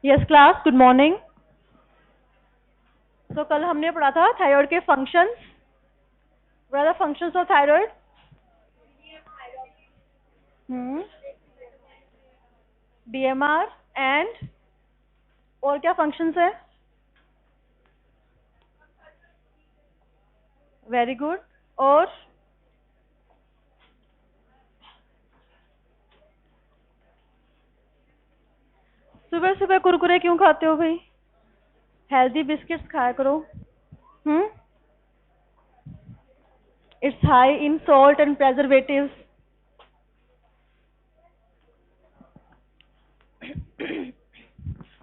Yes class, good morning. तो कल हमने पढ़ा था थायराइड के functions. What are the functions of thyroid? BMR and और क्या फंक्शंस है? Very good. और सुबह सुबह कुरकुरे क्यों खाते हो भाई? हेल्दी बिस्किट्स खाया करो। It's high in salt and preservatives.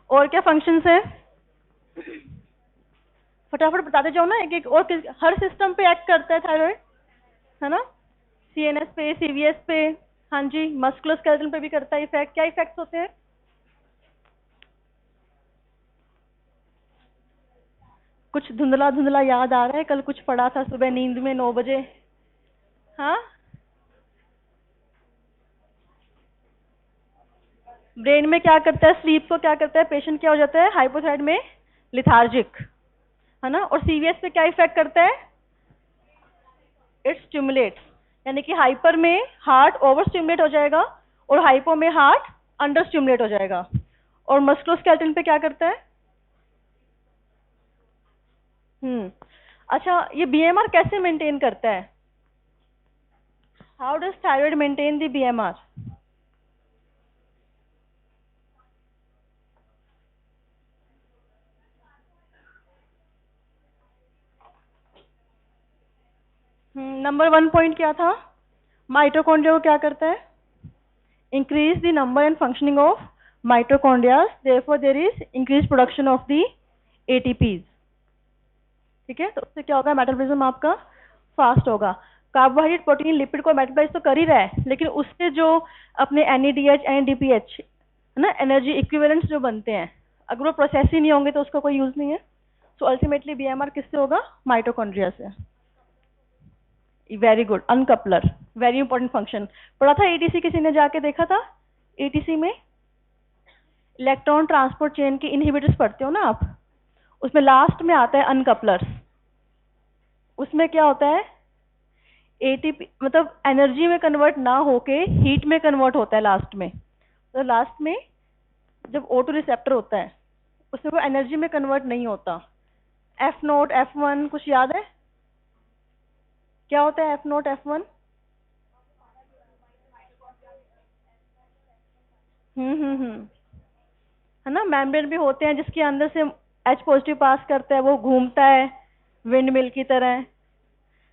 और क्या फंक्शंस है? फटाफट बताते जाओ ना, एक एक। और हर सिस्टम पे एक्ट करता है थायराइड, है ना? सीएनएस पे, सीवीएस पे। हाँ जी, मस्कुलोस्केलेटल पे भी करता है इफेक्ट। क्या इफेक्ट्स होते हैं? कुछ धुंधला धुंधला याद आ रहा है, कल कुछ पढ़ा था सुबह नींद में 9 बजे। हाँ, ब्रेन में क्या करता है? स्लीप को क्या करता है? पेशेंट क्या हो जाता है हाइपोथायराइड में? लिथार्जिक, है ना? और सीवीएस पे क्या इफेक्ट करता है? इट स्टिमुलेट्स, यानी कि हाइपर में हार्ट ओवर स्टिमुलेट हो जाएगा और हाइपो में हार्ट अंडर स्टिमुलेट हो जाएगा। और मस्कुलोस्केलेटल पे क्या करता है? अच्छा, ये बीएमआर कैसे मेंटेन करता है? How does thyroid maintain the BMR? Number 1 point क्या था? माइटोकॉन्ड्रिया को क्या करता है? Increase the number and functioning of mitochondria, therefore there is increase production of the ATPs. ठीक है, तो उससे क्या होगा? मेटाबॉलिज्म आपका फास्ट होगा। कार्बोहाइड्रेट, प्रोटीन, लिपिड को मेटाबॉलाइज तो कर ही रहा है, लेकिन उससे जो अपने एनएडीएच एनएडीपीएच, है ना, एनर्जी इक्विवेलेंट्स जो बनते हैं, अगर वो प्रोसेस ही नहीं होंगे तो उसका कोई यूज नहीं है। सो अल्टीमेटली बीएमआर किससे होगा? माइटोकॉन्ड्रिया से। Very good, uncoupler, very important function. पढ़ा था एटीसी, किसी ने जाके देखा था? एटीसी में इलेक्ट्रॉन ट्रांसपोर्ट चेन के इनहिबिटर्स पढ़ते हो ना आप, उसमें लास्ट में आता है अनकपलर्स। उसमें क्या होता है? एटीपी मतलब एनर्जी में कन्वर्ट ना होके हीट में कन्वर्ट होता है लास्ट में। तो लास्ट में जब O2 रिसेप्टर होता है, उसमें वो एनर्जी में कन्वर्ट नहीं होता। F0 F1 कुछ याद है? क्या होता है F0 F1? हम्म, है ना? मेम्ब्रेन भी होते हैं जिसके अंदर से H पॉजिटिव पास करता है, वो घूमता है विंड मिल की तरह,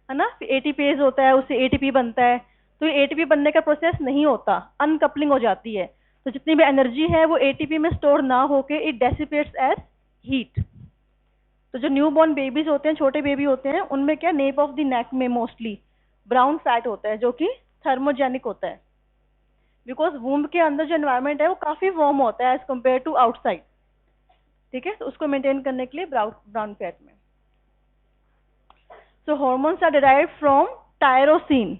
है ना? फिर एटीपीज होता है, उससे एटीपी बनता है। तो ये एटीपी बनने का प्रोसेस नहीं होता, अनकपलिंग हो जाती है। तो जितनी भी एनर्जी है वो एटीपी में स्टोर ना होके इट डेसिपेट्स एज हीट। तो जो न्यू बॉर्न बेबीज होते हैं, छोटे बेबी होते हैं, उनमें क्या नेप ऑफ द नेक में मोस्टली ब्राउन फैट होता है जो कि थर्मोजेनिक होता है, बिकॉज वूम्ब के अंदर जो एनवायरनमेंट है वो काफी वार्म होता है एज कम्पेयर टू आउटसाइड। ठीक है, तो उसको मेंटेन करने के लिए ब्राउन फैट में। So hormones are derived from tyrosine.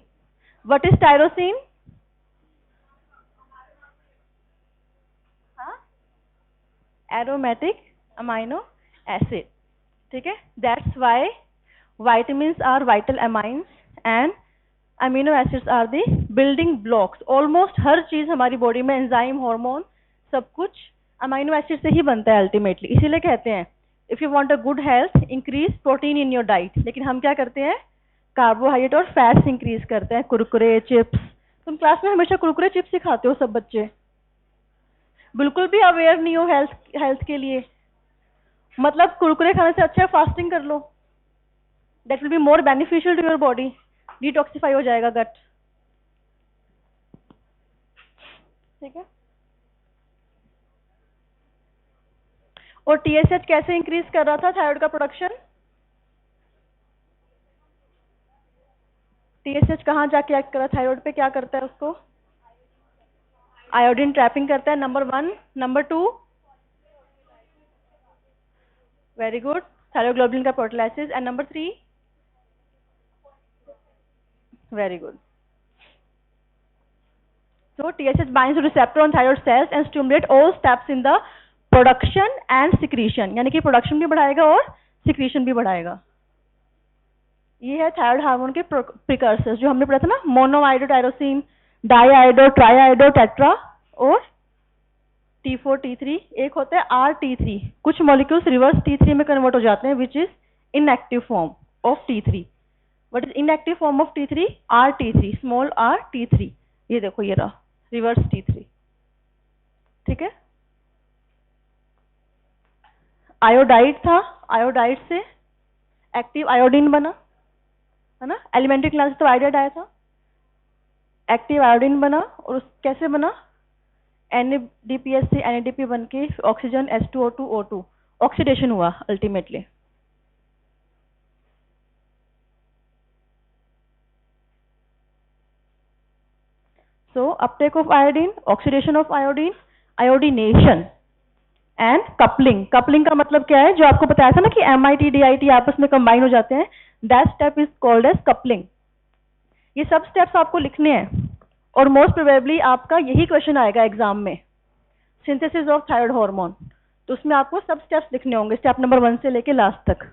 What is tyrosine? Aromatic amino acid. ठीक है, that's why vitamins are vital amines and amino acids are the building blocks। Almost हर चीज हमारी बॉडी में, एंजाइम, हार्मोन, सब कुछ amino acid से ही बनता है अल्टीमेटली। इसीलिए कहते हैं if you want a good health increase protein in your diet. लेकिन हम क्या करते हैं? कार्बोहाइड्रेट और फैट्स इंक्रीज करते हैं, कुरकुरे चिप्स। तुम क्लास में हमेशा कुरकुरे चिप्स ही खाते हो सब बच्चे, बिल्कुल भी अवेयर नहीं हो हेल्थ हेल्थ के लिए। मतलब कुरकुरे खाने से अच्छा फास्टिंग कर लो, that will be more beneficial to your body, detoxify हो जाएगा गट। ठीक है, और टीएसएच कैसे इंक्रीज कर रहा था थायराइड का प्रोडक्शन? टीएसएच कहाँ जाके एक्ट कर रहा है थायराइड पे? क्या करता है उसको? आयोडीन ट्रैपिंग करता है, number 1। Number 2, very good, thyroglobulin का proteolysis. And number 3, very good. So TSH binds to receptor on thyroid cells and stimulate all steps in the production and secretion, यानी कि प्रोडक्शन भी बढ़ाएगा और सिक्रीशन भी बढ़ाएगा। ये है थायराइड हार्मोन के प्रिकर्सर्स जो हमने पढ़ा था ना, मोनोआयोडो टायरोसिन, डाईआयोडो, ट्राईआयोडो, टेट्रा और T4 T3। एक होता है RT3, कुछ मॉलिक्यूल्स रिवर्स T3 में कन्वर्ट हो जाते हैं which is inactive form of T3। What is inactive form of T3? RT3, small RT3। ये देखो ये रहा रिवर्स T3, ठीक है। आयोडाइड था, आयोडाइड से एक्टिव आयोडीन बना, है ना। एलिमेंट्री क्लास तो आयोडाइड आया था, एक्टिव आयोडीन बना और कैसे बना? NADPH से NADP बन के ऑक्सीजन H2O2O2 ऑक्सीडेशन हुआ ultimately. So Uptake of iodine, oxidation of iodine, iodination and coupling. Coupling का मतलब क्या है? जो आपको बताया था ना कि MIT DIT आपस में कंबाइन हो जाते हैं, that step is called as coupling. ये सब स्टेप्स आपको लिखने हैं और मोस्ट प्रोबेबली आपका यही क्वेश्चन आएगा एग्जाम में, सिंथेसिस ऑफ थायराइड हार्मोन। तो उसमें आपको सब स्टेप्स लिखने होंगे, स्टेप नंबर 1 से लेके लास्ट तक।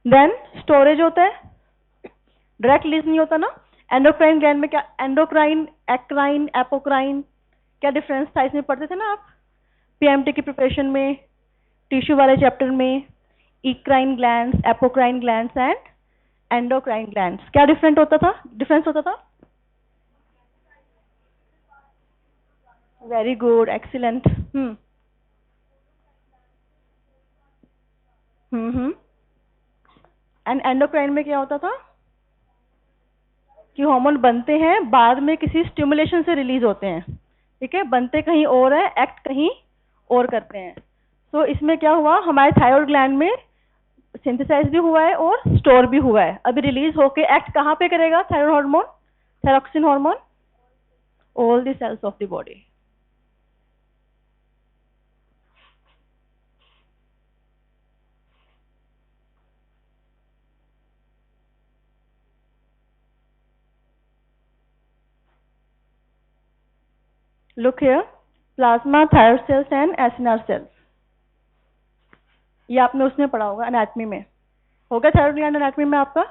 देन स्टोरेज होता है, डायरेक्ट रिलीज नहीं होता ना। एंडोक्राइन ग्लैंड में क्या, एंडोक्राइन, एक्राइन, एपोक्राइन, क्या डिफरेंस था इसमें पढ़ते थे ना आप PMT की प्रिपरेशन में, टिश्यू वाले चैप्टर में। Eccrine glands, apocrine glands and endocrine glands, क्या डिफरेंस होता था? Very good, excellent. And endocrine में क्या होता था कि हार्मोन बनते हैं, बाद में किसी स्टिमुलेशन से रिलीज होते हैं, ठीक है। बनते कहीं और है, एक्ट कहीं और करते हैं। तो इसमें क्या हुआ, हमारे थायराइड ग्लैंड में सिंथेसाइज भी हुआ है और स्टोर भी हुआ है। अभी रिलीज होके एक्ट कहाँ पे करेगा thyroid hormone, thyroxine hormone? All the cells of the body. Look here, plasma, thyroid cells and acinar cells। ये आपने उसमें पढ़ा होगा एनाटॉमी में, होगा थायराइड ग्लैंड एनाटॉमी में आपका।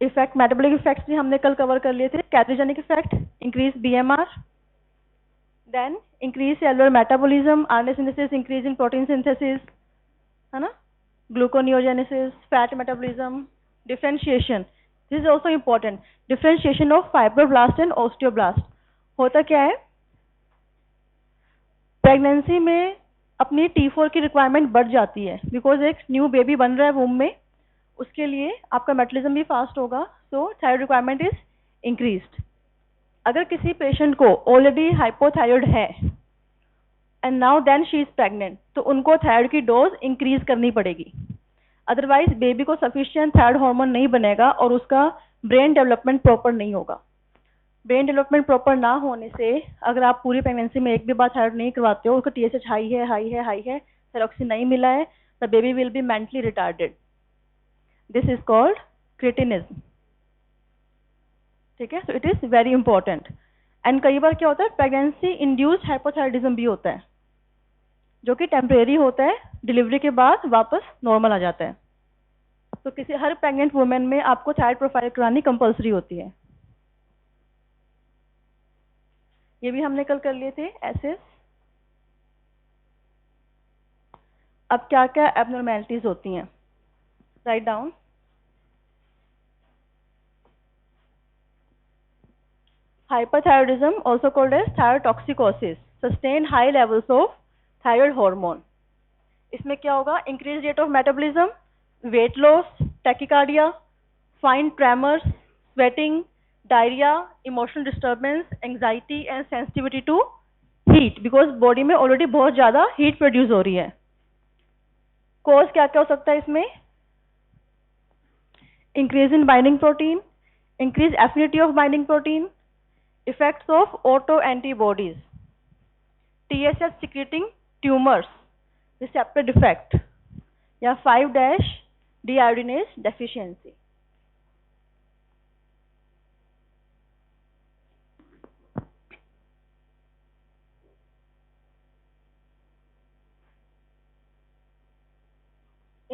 इफेक्ट, मेटाबॉलिक इफेक्ट्स भी हमने कल कवर कर लिए थे। Ketogenic effect, increase BMR, then increase cellular metabolism, RNA synthesis, increase in protein synthesis, है ना, gluconeogenesis, fat metabolism, differentiation, this is also important, differentiation of fibroblast and osteoblast. होता क्या है, प्रेगनेंसी में अपनी T4 की रिक्वायरमेंट बढ़ जाती है, बिकॉज एक न्यू बेबी बन रहा है वूम में, उसके लिए आपका मेटाबॉलिज्म भी फास्ट होगा, so thyroid requirement is increased. अगर किसी पेशेंट को ऑलरेडी हाइपोथायराइड है and now then she is pregnant, तो उनको थायराइड की डोज इंक्रीज करनी पड़ेगी, अदरवाइज बेबी को सफिशिएंट थायराइड हार्मोन नहीं बनेगा और उसका ब्रेन डेवलपमेंट प्रॉपर नहीं होगा। ब्रेन डेवलपमेंट प्रॉपर ना होने से अगर आप पूरी प्रेगनेंसी में एक भी बार थायराइड नहीं करवाते हो, उसका TSH हाई है, थायरॉक्सिन नहीं मिला है, the baby will be mentally retarded. This is called cretinism, ठीक है। So it is very important. And कई बार क्या होता है, प्रेगनेंसी इंड्यूस्ड हाइपोथायराइडिज्म भी होता है, जो कि टेम्परेरी होता है, डिलीवरी के बाद वापस नॉर्मल आ जाता है। तो किसी हर प्रेग्नेंट वुमेन में आपको थायराइड प्रोफाइल करानी कंपलसरी होती है। ये भी हमने कल कर लिए थे एसेस। अब क्या क्या एबनॉर्मैलिटीज होती हैं, right down. Hyperthyroidism, also called as thyrotoxicosis, sustain high levels of thyroid hormone। इसमें क्या होगा, increased rate of metabolism, weight loss, tachycardia, fine tremors, sweating, diarrhea, emotional disturbance, anxiety and sensitivity to heat, because body में already बहुत ज़्यादा heat produce हो रही है। Cause क्या क्या हो सकता है इसमें, increase in binding protein, increased affinity of binding protein, effects of autoantibodies, TSH secreting tumors, receptor defect, या 5' deiodinase deficiency।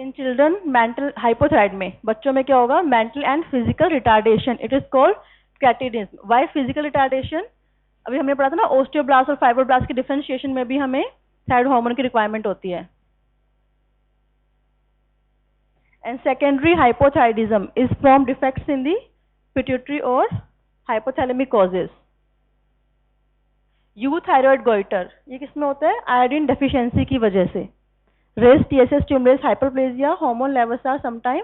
In children mental hypothyroid में बच्चों में क्या होगा, mental and physical retardation, it is called cretinism. Why physical retardation, अभी हमने पढ़ा था ना ओस्टियोब्लास्ट और फाइब्रोब्लास्ट के डिफरेंशिएशन में भी हमें थायराइड हार्मोन की रिक्वायरमेंट होती है। And secondary hypothyroidism is from defects in the pituitary और हाइपोथैलेमिक कॉजेज। यूथायरॉयड गोइटर, ये किसमें होता है, आयोडीन डेफिशिएंसी की वजह से। Rest TSH stimulates hyperplasia, hormone levels are sometime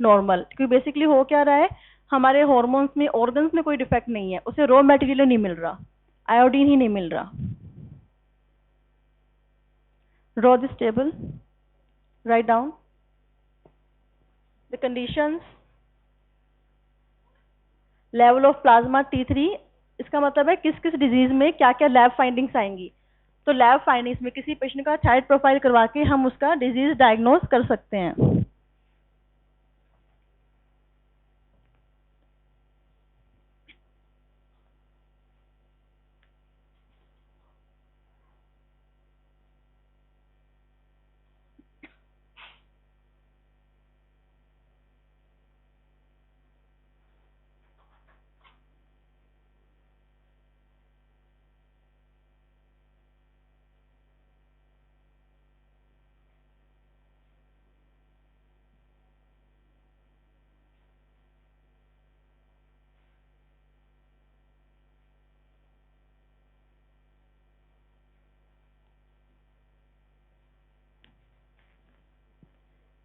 normal. क्योंकि बेसिकली हो क्या रहा है, हमारे हार्मोन्स में, ऑर्गन्स में कोई डिफेक्ट नहीं है, उसे रॉ मटेरियल नहीं मिल रहा, आयोडीन ही नहीं मिल रहा। Draw this table, write down the conditions. Level of plasma T3, इसका मतलब है किस किस डिजीज में क्या क्या लैब फाइंडिंग्स आएंगी। तो लैब फाइंडिंग्स में किसी पेशेंट का थायराइड प्रोफाइल करवा के हम उसका डिजीज डायग्नोज कर सकते हैं।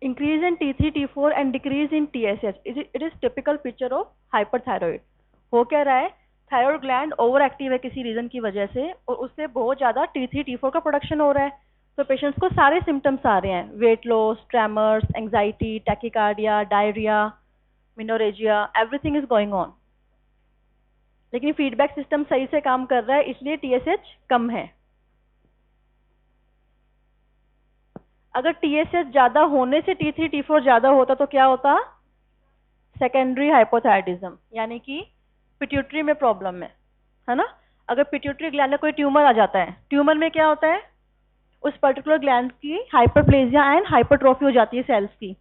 Increase in T3, T4 and decrease in TSH. It is typical picture of hyperthyroid. हो क्या रहा है, थायराइड ग्लैंड ओवर एक्टिव है किसी रीजन की वजह से और उससे बहुत ज्यादा T3, T4 का प्रोडक्शन हो रहा है। तो पेशेंट्स को सारे सिम्टम्स आ रहे हैं, weight loss, tremors, anxiety, tachycardia, diarrhoea, menorrhagia, everything is going on. लेकिन फीडबैक सिस्टम सही से काम कर रहा है, इसलिए TSH कम है। अगर TSH ज्यादा होने से T3, T4 ज्यादा होता तो क्या होता, सेकेंडरी हाइपोथायराइडिज्म, यानी कि पिट्यूटरी में प्रॉब्लम है ना। अगर पिट्यूटरी ग्लैंड में कोई ट्यूमर आ जाता है, ट्यूमर में क्या होता है, उस पर्टिकुलर ग्लैंड की हाइपरप्लेजिया एंड हाइपरट्रॉफी हो जाती है सेल्स की,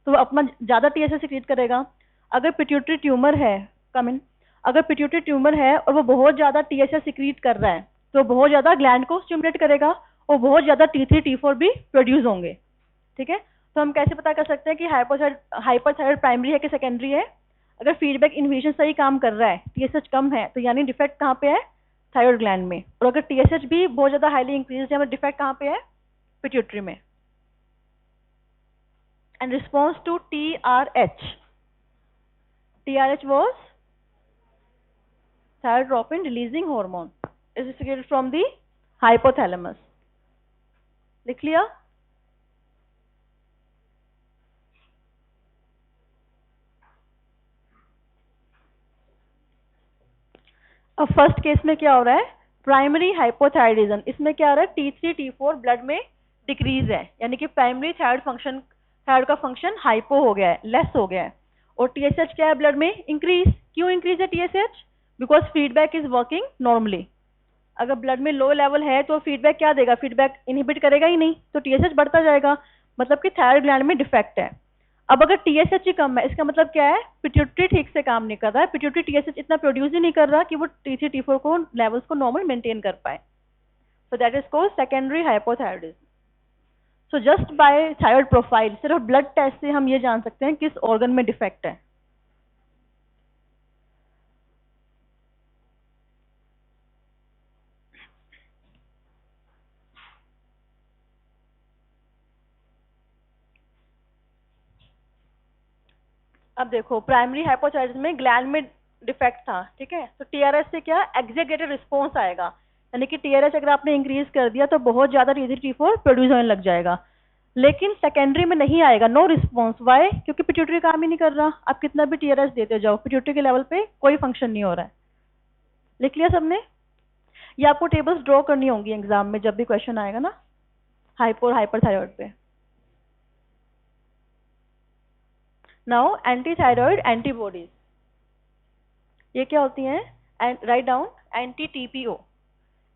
तो वो अपना ज्यादा TSH सिक्रीट करेगा। अगर पिट्यूटरी ट्यूमर है, अगर पिट्यूटरी ट्यूमर है और वो बहुत ज्यादा TSH सिक्रीट कर रहा है तो बहुत ज्यादा ग्लैंड को स्टिमुलेट करेगा और बहुत ज्यादा T3, T4 भी प्रोड्यूस होंगे। ठीक है, तो हम कैसे पता कर सकते हैं कि हाइपरथायराइड प्राइमरी है कि सेकेंडरी है। अगर फीडबैक इन्हिबिशन सही काम कर रहा है, TSH कम है, तो यानी डिफेक्ट कहाँ पे है, थायराइड ग्लैंड में। और अगर TSH भी बहुत ज्यादा हाईली इंक्रीज है, डिफेक्ट कहाँ पे है, पिट्यूटरी में। And response to TRH was thyroid releasing hormone is secreted from the hypothalamus. लिख लिया। अब फर्स्ट केस में क्या हो रहा है, प्राइमरी हाइपोथायराइडिज्म। इसमें क्या हो रहा है, T3, T4 ब्लड में डिक्रीज है, यानी कि प्राइमरी थायराइड का फंक्शन हाइपो हो गया है, लेस हो गया है। और TSH क्या है ब्लड में, इंक्रीज। क्यों इंक्रीज है TSH, because feedback is working normally. अगर ब्लड में लो लेवल है तो फीडबैक क्या देगा, फीडबैक इनहिबिट करेगा ही नहीं, तो TSH बढ़ता जाएगा, मतलब कि थायराइड ग्लैंड में डिफेक्ट है। अब अगर TSH ही कम है, इसका मतलब क्या है, पिट्यूटरी ठीक से काम नहीं कर रहा है, पिट्यूटरी TSH इतना प्रोड्यूस ही नहीं कर रहा कि वो T3, T4 को लेवल्स को नॉर्मल मेंटेन कर पाए। So that is called secondary hypothyroidism. So just by thyroid profile, सिर्फ ब्लड टेस्ट से हम ये जान सकते हैं किस ऑर्गन में डिफेक्ट है। अब देखो, प्राइमरी हाइपोथायराइडिज्म में ग्लैंड में डिफेक्ट था, ठीक है, तो TRH से क्या एग्जीक्यूटिव रिस्पॉन्स आएगा, यानी कि TRH अगर आपने इंक्रीज कर दिया तो बहुत ज्यादा T3, T4 प्रोड्यूस होने लग जाएगा। लेकिन सेकेंडरी में नहीं आएगा, नो रिस्पॉन्स। वाई, क्योंकि पिट्यूटरी काम ही नहीं कर रहा, आप कितना भी TRH देते जाओ, पिट्यूटरी के लेवल पे कोई फंक्शन नहीं हो रहा है। लिख लिया सबने, ये आपको टेबल्स ड्रॉ करनी होंगी एग्जाम में जब भी क्वेश्चन आएगा ना हाइपो और हाइपरथायराइड पे। नाउ एंटी थायराइड एंटीबॉडीज, ये क्या होती हैं, right down, anti TPO,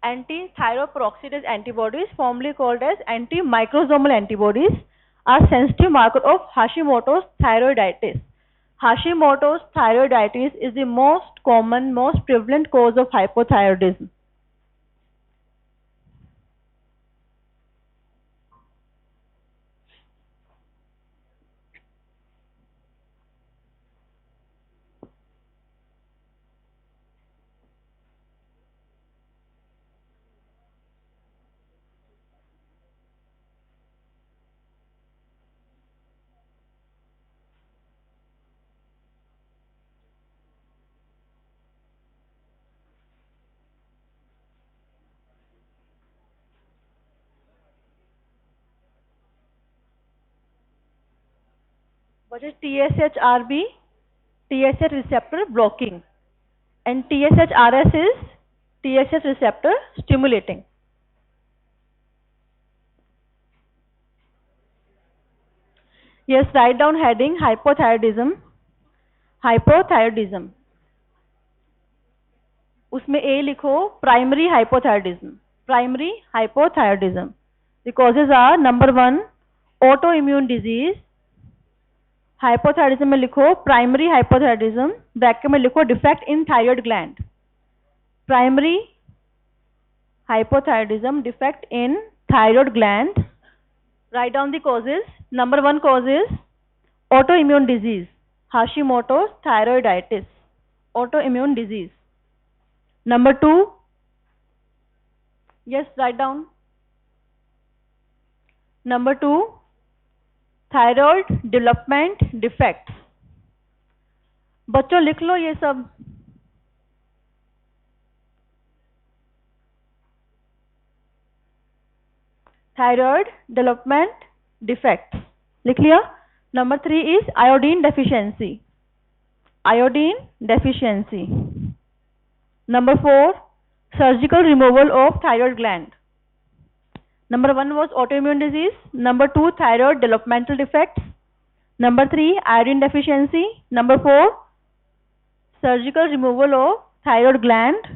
anti thyroperoxidase antibodies, formerly called as anti microsomal antibodies, are sensitive marker of Hashimoto's thyroiditis. Hashimoto's thyroiditis is the most common, most prevalent cause of hypothyroidism. What is TSHRB? TSH receptor blocking, and TSHRS is TSH receptor stimulating. Yes, write down heading hypothyroidism. Hypothyroidism. उसमें A लिखो primary hypothyroidism. Primary hypothyroidism. The causes are number 1 autoimmune disease. Hypothyroidism में लिखो primary hypothyroidism. Bracket में लिखो defect in thyroid gland. Primary hypothyroidism, defect in thyroid gland. Write down the causes. Number 1 cause is autoimmune disease, Hashimoto's thyroiditis, autoimmune disease. Number 2, yes, write down. Number 2, thyroid development defects. बच्चों लिख लो ये सब. Thyroid development defects. लिख लिया. Number 3 is iodine deficiency. Iodine deficiency. Number 4, surgical removal of thyroid gland. Number 1 was autoimmune disease. Number 2, thyroid developmental defects. Number 3, iodine deficiency. Number 4, surgical removal of thyroid gland.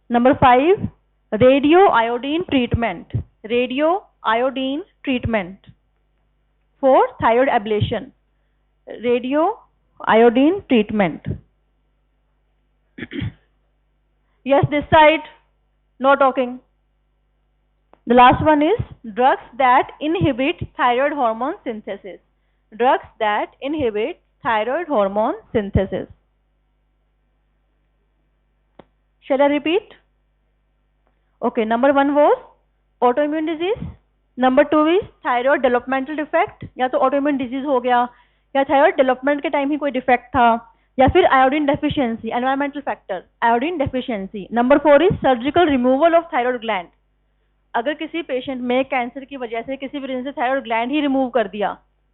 Number 5, radioiodine treatment. Radioiodine treatment for thyroid ablation. Radioiodine treatment. Yes, this side, no talking. The last one is drugs that inhibit thyroid hormone synthesis. Drugs that inhibit thyroid hormone synthesis. Shall I repeat? Okay, number 1 was autoimmune disease. Number 2 is thyroid developmental defect. या तो autoimmune disease हो गया, या thyroid development के time ही कोई defect था, या फिर iodine deficiency, environmental factor, iodine deficiency. Number 4 is surgical removal of thyroid gland. अगर किसी पेशेंट में कैंसर की वजह से किसी भी रीजन से थायराइड ग्लैंड ही रिमूव कर दिया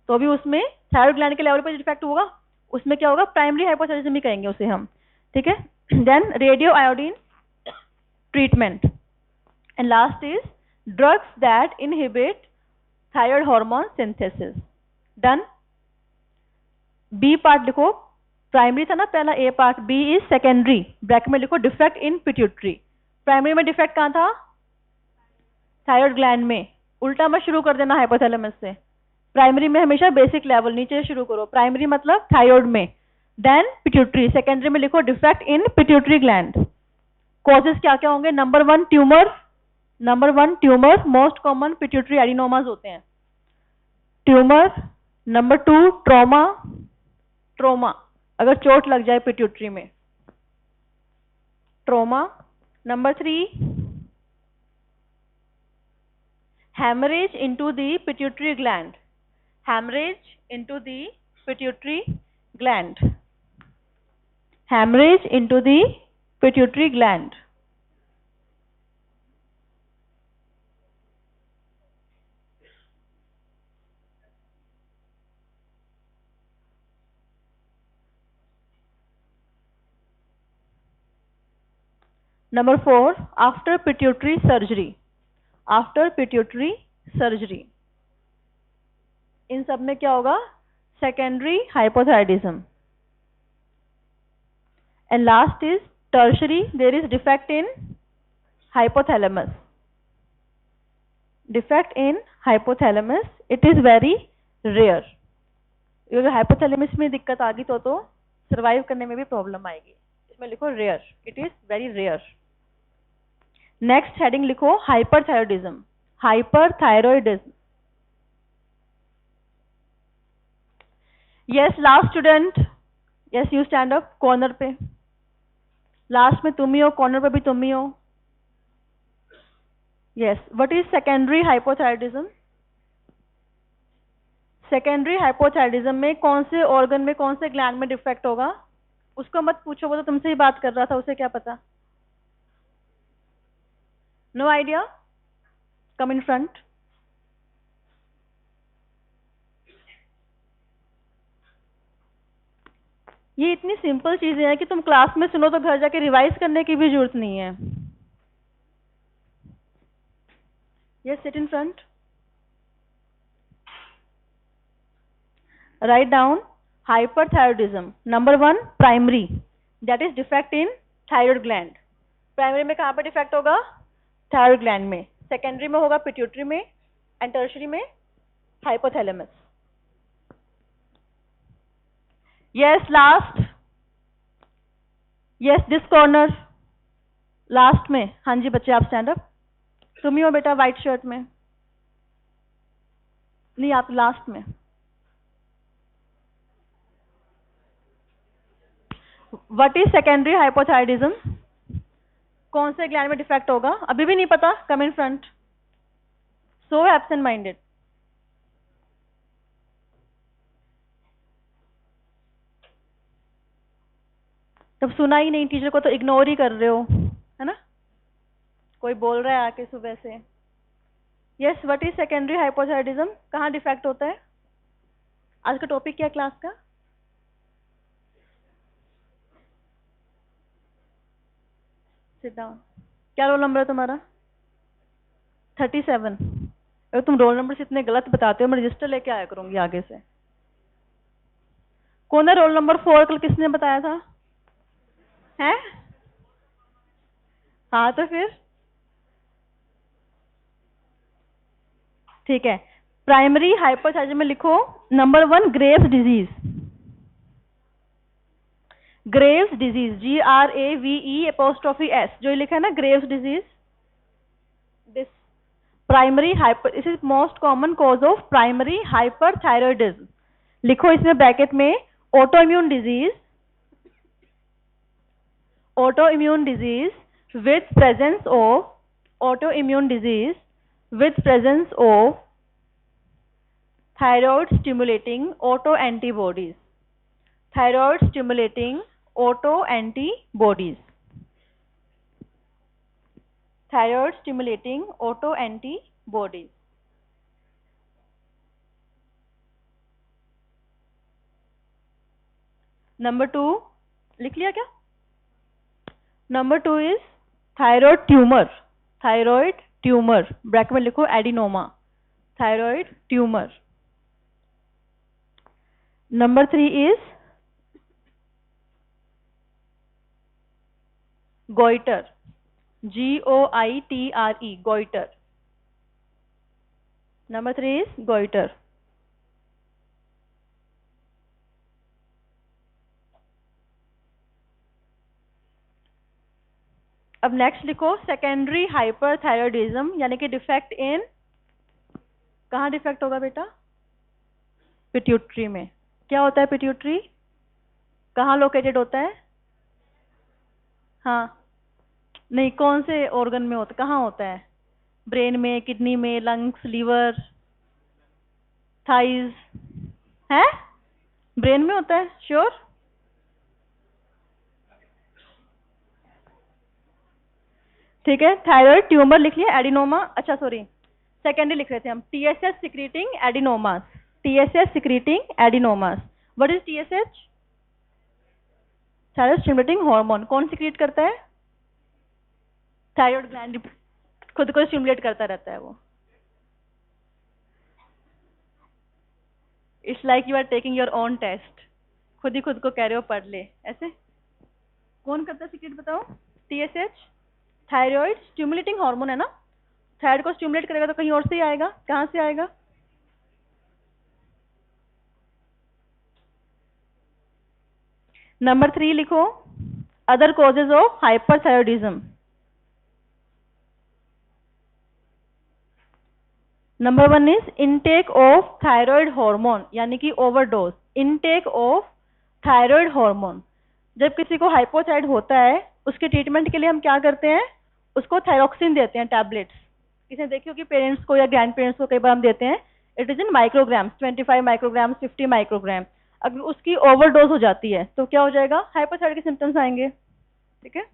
तो भी उसमें थायराइड ग्लैंड के लेवल पर डिफेक्ट होगा, उसमें क्या होगा, प्राइमरी हाइपोथायराइडिज्म ही कहेंगे उसे हम. ठीक है. Then radio iodine treatment. And last is drugs that inhibit thyroid hormone synthesis. Done. B part लिखो. प्राइमरी था ना पहला, A part. B is secondary. Bracket में लिखो डिफेक्ट इन पिट्यूटरी. प्राइमरी में डिफेक्ट कहाँ था, थायराइड ग्लैंड में. उल्टा मत शुरू कर देना हाइपोथैलेमस से. प्राइमरी में हमेशा बेसिक लेवल नीचे से शुरू करो. प्राइमरी मतलब थायराइड में. Then pituitary. सेकेंडरी में लिखो defect in pituitary gland. Causes क्या क्या होंगे. Number 1 tumour. Number 1 tumour, most common pituitary adenomas होते हैं. ट्यूमर. Number 2 trauma. ट्रॉमा अगर चोट लग जाए पिट्यूटरी में, trauma. Number 3 hemorrhage into the pituitary gland. Hemorrhage into the pituitary gland. Hemorrhage into the pituitary gland. Number 4, after pituitary surgery. After pituitary surgery. इन सब में क्या होगा, secondary hypothyroidism. And last is tertiary. There is defect in hypothalamus. Defect in hypothalamus, it is very rare. अगर hypothalamus में दिक्कत आ गई तो सर्वाइव करने में भी प्रॉब्लम आएगी। इसमें लिखो rare, it is very rare. Next heading लिखो hyperthyroidism. Hyperthyroidism, yes last student, yes you stand up, corner पे लास्ट में तुम ही हो, कॉर्नर पे भी तुम ही हो। Yes, what is secondary hypothyroidism? Secondary hypothyroidism में कौन से ऑर्गन में, कौन से ग्लैंड में डिफेक्ट होगा? उसको मत पूछो, वो तो तुमसे ही बात कर रहा था, उसे क्या पता। No idea, come in front. ये इतनी सिंपल चीजें हैं कि तुम क्लास में सुनो तो घर जाके रिवाइज करने की भी जरूरत नहीं है। Yes, sit in front, write down hyperthyroidism. Number 1 primary, that is defect in thyroid gland. Primary में कहाँ पे डिफेक्ट होगा? थायराइड ग्लैंड में। सेकेंडरी में होगा पिट्यूटरी में, एंड टर्शियरी में hypothalamus. Yes last, yes this corner last में। हाँ जी बच्चे आप स्टैंड अप। तुम ही हो बेटा व्हाइट शर्ट में, नहीं आप लास्ट में। What is secondary hypothyroidism? कौन से ग्लैंड में डिफेक्ट होगा? अभी भी नहीं पता? Come in front, so absent minded. जब सुना ही नहीं टीचर को तो इग्नोर ही कर रहे हो, है ना? कोई बोल रहा है आके सुबह से। Yes, what is secondary hypothyroidism? कहाँ डिफेक्ट होता है? आज का टॉपिक क्या है क्लास का? Sit down. क्या रोल नंबर है तुम्हारा? 37। अगर तुम रोल नंबर से इतने गलत बताते हो मैं रजिस्टर लेके आया करूंगी आगे से। कौन है रोल नंबर 4? कल किसने बताया था? हैं? हाँ तो फिर ठीक है। प्राइमरी हाइपोथायरॉयडिज्म में लिखो number 1 Graves disease. Graves disease, GRAVE'(S), जो ये लिखा है ना Graves disease, this primary hyper, this is most common cause of primary hyperthyroidism. लिखो इसमें ब्रैकेट में autoimmune disease, autoimmune disease with presence of autoimmune disease with presence of thyroid stimulating autoantibodies, thyroid stimulating autoantibodies, thyroid stimulating autoantibodies। Number 2 लिख लिया क्या? Number 2 is thyroid tumour. Thyroid tumour, bracket में लिखो adenoma, thyroid tumour. Number 3 is goitre, GOITRE, goitre. Number 3 is goitre. अब next लिखो secondary hyperthyroidism, यानी कि defect in, कहाँ डिफेक्ट होगा बेटा? पिट्यूटरी में। क्या होता है पिट्यूटरी? कहाँ लोकेटेड होता है? हाँ नहीं, कौन से ऑर्गन में होता, कहाँ होता है? ब्रेन में, किडनी में, लंग्स, लीवर, थाइज? है ब्रेन में होता है? श्योर? ठीक है, थायराइड ट्यूमर लिख लिया, एडिनोमा, अच्छा सॉरी सेकेंडरी लिख रहे थे हम, TSH secreting adenomas, TSH secreting adenomas. What is TSH? Thyroid stimulating hormone. कौन सिक्रीट करता है? थायराइड ग्लैंड खुद को स्टिमुलेट करता रहता है वो। It's like you are taking your own test, खुद ही खुद को कह रहे हो पढ़ ले, ऐसे कौन करता है सिक्रीट बताओ? TSH थायराइड स्टिमुलेटिंग हार्मोन है ना, थायराइड को स्टिमुलेट करेगा तो कहीं और से ही आएगा, कहाँ से आएगा? नंबर 3 लिखो, other causes of hyperthyroidism. Number 1 is intake of thyroid hormone, यानी कि overdose. Intake of thyroid hormone, जब किसी को हाइपोथायराइड होता है उसके ट्रीटमेंट के लिए हम क्या करते हैं, उसको थायरोक्सिन देते हैं, टैबलेट्स। किसी देखियो कि पेरेंट्स को या ग्रैंड पेरेंट्स को कई बार हम देते हैं, it is in micrograms, 25 microgram, 50 microgram. अगर उसकी ओवरडोज हो जाती है तो क्या हो जाएगा, हाइपोथायराइड के सिम्टम्स आएंगे। ठीक है,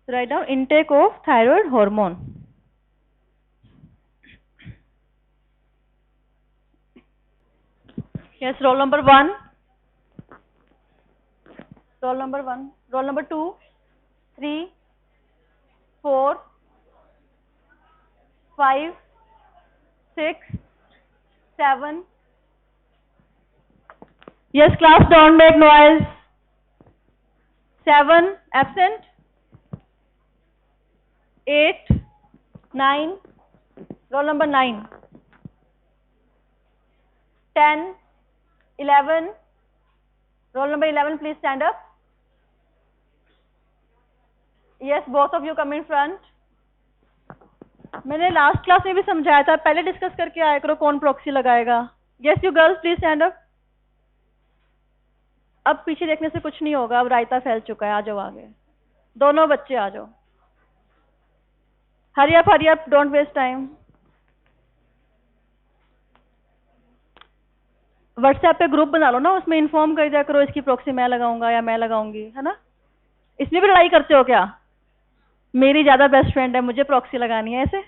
write down intake of thyroid hormone. Yes, roll number 1, roll number 1, roll number 2, 3, 4, 5, 6, 7. Yes, class, don't make noise. 7 absent. 8, 9. Roll number 9. 10, 11. Roll number 11, please stand up. Yes, both of you come in front. मैंने last class में भी समझाया था, पहले discuss करके आया करो कौन प्रॉक्सी लगाएगा। Yes, you girls please stand up. अब पीछे देखने से कुछ नहीं होगा, अब रायता फैल चुका है, आ जाओ आगे। दोनों बच्चे आ जाओ, hurry up, don't waste time. WhatsApp पे ग्रुप बना लो ना, उसमें इन्फॉर्म कर दिया करो इसकी प्रॉक्सी मैं लगाऊंगा या मैं लगाऊंगी, है ना। इसमें भी लड़ाई करते हो क्या, मेरी ज्यादा बेस्ट फ्रेंड है मुझे प्रॉक्सी लगानी है ऐसे?